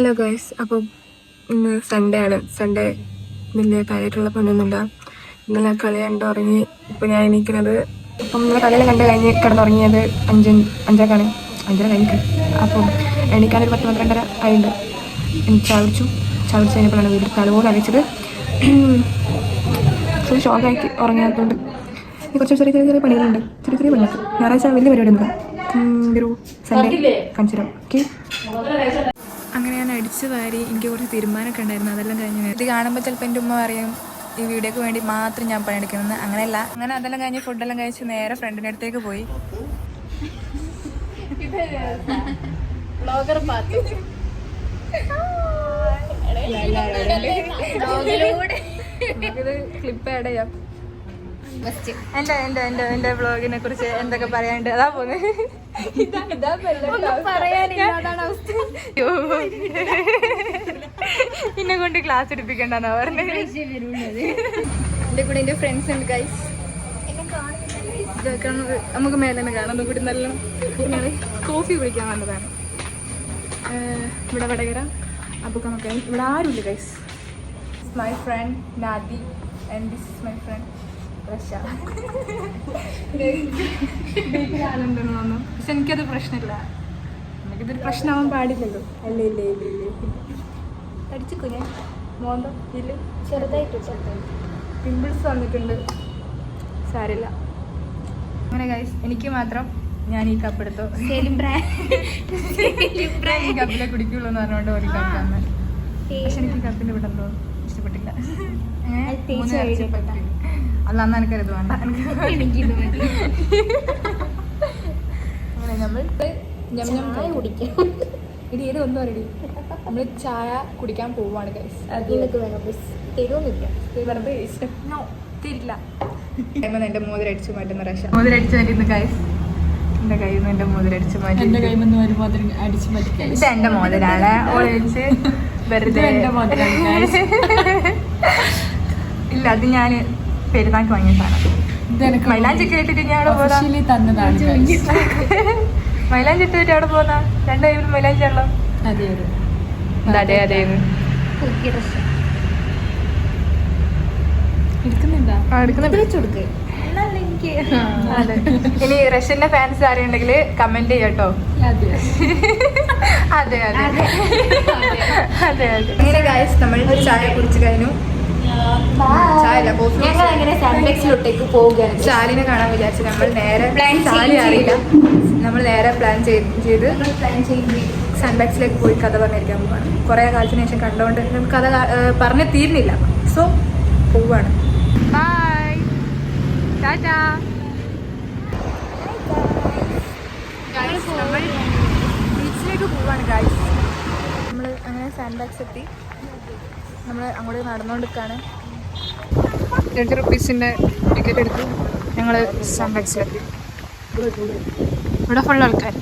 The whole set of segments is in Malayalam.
ഹലോ ഗൈസ്, അപ്പം ഇന്ന് സൺഡേ ആണ്. സൺഡേ വലിയ കാര്യമായിട്ടുള്ള പണിയൊന്നുമില്ല. ഇന്നലെ കളി കണ്ടുറങ്ങി. ഇപ്പം ഞാൻ എണീക്കുന്നത് അപ്പം ഇന്നലെ കളിയെല്ലാം കണ്ട് കഴിഞ്ഞ് കിടന്നുറങ്ങിയത് 5:30 കഴിഞ്ഞിട്ട്. അപ്പം എണീക്കാനൊരു 10-12 ആയിട്ടുണ്ട്. എനിക്ക് ചാവിടിച്ചു കഴിഞ്ഞപ്പോഴാണ് വീട്ടിൽ തലപോലെ അരച്ചത്. ഫുൾ ഷോക്കായിട്ട് ഉറങ്ങാത്തതുകൊണ്ട് കുറച്ച് ചെറിയ പണികളുണ്ട്. ചെറിയ പണികൾ. ഞായറാഴ്ച വലിയ പരിപാടിയൊന്നുമില്ല. ഒരു സൺഡേ കാണിച്ചു തരാം. ഓക്കെ. അങ്ങനെ ഞാൻ അടിച്ചു വാരി. എനിക്ക് കുറച്ച് തീരുമാനമൊക്കെ ഉണ്ടായിരുന്നു. അതെല്ലാം കഴിഞ്ഞ് ഇത് കാണുമ്പോൾ ചിലപ്പോൾ എൻ്റെ ഉമ്മ പറയും ഈ വീഡിയോക്ക് വേണ്ടി മാത്രം ഞാൻ പണിയെടുക്കുന്നത്. അങ്ങനെയല്ല. അങ്ങനെ അതെല്ലാം കഴിഞ്ഞ് ഫുഡെല്ലാം കഴിച്ച് നേരെ ഫ്രണ്ടിൻ്റെ അടുത്തേക്ക് പോയി. ഇത് ക്ലിപ്പ് ആഡ് ചെയ്യാം. എന്റെ വ്ളോഗിനെ കുറിച്ച് എന്തൊക്കെ പറയാനുണ്ട്? അതാ പോകുന്നത്. എന്നെ കൊണ്ട് ക്ലാസ് എടുപ്പിക്കണ്ടെന്നാ പറഞ്ഞത്. എന്റെ കൂടെ എന്റെ ഫ്രണ്ട്സ് ഉണ്ട് ഗൈസ്. നമുക്ക് മേലെ തന്നെ കാണാം. കൂടി നല്ല കോഫി കുടിക്കാൻ വന്നതാണ്. ഇവിടെ വടകര അബുക്കമൊക്കെ. ഇവിടെ ആരുമില്ല guys. My friend Nadi and this is my friend Rasha. ആളുണ്ടെന്ന് തോന്നുന്നു. പക്ഷെ എനിക്കത് പ്രശ്നമില്ല. നമുക്കിതൊരു പ്രശ്നമാവാൻ പാടില്ലല്ലോ. അല്ലേ അടിച്ചിക്കോ ഞാൻ മോന്തം ഇതിൽ ചെറുതായിട്ട് പിമ്പിൾസ് വന്നിട്ടുണ്ട്. സാരില്ല. അങ്ങനെ ഗൈസ്, എനിക്ക് മാത്രം ഞാൻ ഈ കപ്പ് എടുത്തു. ഈ കപ്പിലെ കുടിക്കുള്ളൂ എന്ന് പറഞ്ഞുകൊണ്ട് ഒരു കപ്പ് തന്നെ. പക്ഷെ എനിക്ക് കപ്പിൻ്റെ ഇവിടെ എന്തോ ഇഷ്ടപ്പെട്ടില്ല. അല്ല, അന്ന് എനിക്കരുത് വേണ്ട. അങ്ങനെ നമ്മൾ കുടിക്കാം. ഇടി ഏത് ഒന്നും അറിയടി. നമ്മൾ ചായ കുടിക്കാൻ പോവാണ് ഗൈസ്. തരുമൊന്നുമില്ല, വെറുതെ ഇഷ്ടം. തരില്ല. എന്റെ മോതിരടിച്ചു മാറ്റുന്ന റഷ. മോതിരടിച്ചു മാറ്റുന്ന ഗൈസ്. എന്റെ കയ്യിൽ നിന്ന് എന്റെ മോതിരടിച്ചു മാറ്റി. ഇത് എന്റെ മോതിരാണ്. ഒളിച്ച് വെറുതെ ഇല്ല. അത് ഞാൻ പെരുന്നാൾക്ക് വാങ്ങിയ സാധനം. മൈലാഞ്ചിട്ട് ഇട്ടിട്ട് ഞാൻ അവിടെ പോകാം. മൈലാഞ്ചിട്ട് വിട്ട് അവിടെ പോന്ന 2 കൈയിലും മൈലാഞ്ചി ഉള്ളു. അതെ. ഇനി റഷ്യന്റെ ഫാൻസ് ആരെയുണ്ടെങ്കിൽ കമന്റ് ചെയ്യട്ടോ. അതെ. ഇങ്ങനെ ഗൈസ്, നമ്മൾ ചായ കുടിച്ചു കഴിഞ്ഞു. സാൻഡ്ബാക്സിലോട്ടേക്ക് പോവുകയാണ്. ചാലിനെ കാണാൻ വിചാരിച്ചു. നമ്മൾ നേരെ ചാലി അറിയില്ല. നമ്മൾ നേരെ പ്ലാൻ ചെയ്ത് സാൻഡ്ബാക്സിലേക്ക് പോയി കഥ പറഞ്ഞിരിക്കാൻ പോവാണ്. കുറേ കാലത്തിന് ശേഷം കണ്ടുകൊണ്ട് നമുക്ക് കഥ പറഞ്ഞ് തീരുന്നില്ല. സോ പോവാണ്. ബൈ, ടാറ്റാ. നമ്മൾ ബീച്ചിലേക്ക് പോവാണ് ഗൈസ്. നമ്മൾ അങ്ങനെ സാൻഡ്ബാക്സ് എത്തി. നമ്മൾ അങ്ങോട്ട് നടന്നുകൊണ്ടിരിക്കുകയാണ്. 20 റുപ്പീസിൻ്റെ ടിക്കറ്റ് എടുത്ത് ഞങ്ങൾ സാൻഡ്ബാക്സിലെത്തി. ഇവിടെ ഫുൾ ആൾക്കാർ.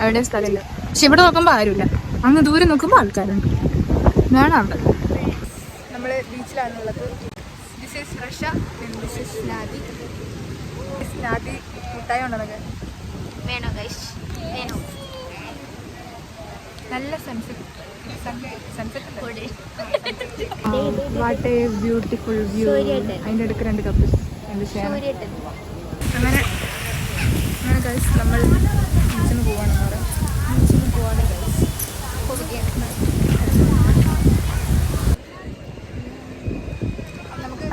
എവിടെയും സ്ഥലമില്ല. പക്ഷെ ഇവിടെ നോക്കുമ്പോൾ ആരുമില്ല. അങ്ങ് ദൂരെ നോക്കുമ്പോൾ ആൾക്കാരുണ്ട്. വേണം അവിടെ. നമ്മൾ ബീച്ചിലാണുള്ളത്. This is Rasha, this is Nadi. Nadi മുട്ടായി ഉണ്ടെന്നൊക്കെ വേണോ ഗൈസ്? വേണോ? നല്ല sunset. What a beautiful view. അതിൻ്റെ അടുക്ക് 2 കപ്പ് അങ്ങനെ ഗൈസ് നമ്മൾ ബീച്ചിന് പോവാണെന്ന് പറയാം. ബീച്ചിന് പോവാണ് ഗൈസ്. നമുക്ക്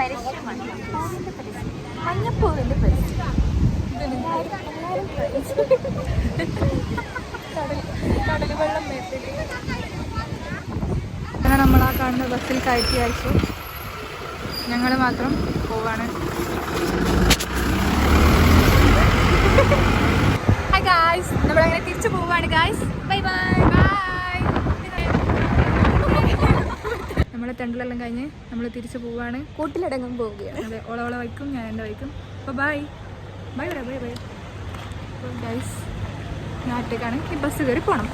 മഞ്ഞപ്പൂവിൻ്റെ കടൽ വെള്ളം മേത്തിട്ട് അങ്ങനെ നമ്മൾ ആ കാണുന്ന ബസ്സിൽ കയറ്റി അയച്ചു. ഞങ്ങൾ മാത്രം പോവാണ്. ഹായ് ഗായ്സ്, നമ്മളങ്ങനെ തിരിച്ചു പോവാണ് ഗായ്സ്. Bye bye bye. നമ്മളെ തെണ്ടലെല്ലാം കഴിഞ്ഞ് നമ്മൾ തിരിച്ചു പോവാണ്. കൂട്ടിലടങ്ങും പോവുകയാണ്. അതെ, ഓളോളെ വയ്ക്കും, ഞാൻ എൻ്റെ വയ്ക്കും. അപ്പോൾ bye bye bye bye bye. Guys, ഞാൻ ഒറ്റയ്ക്കാണ്. ഈ ബസ് കയറി പോകണം.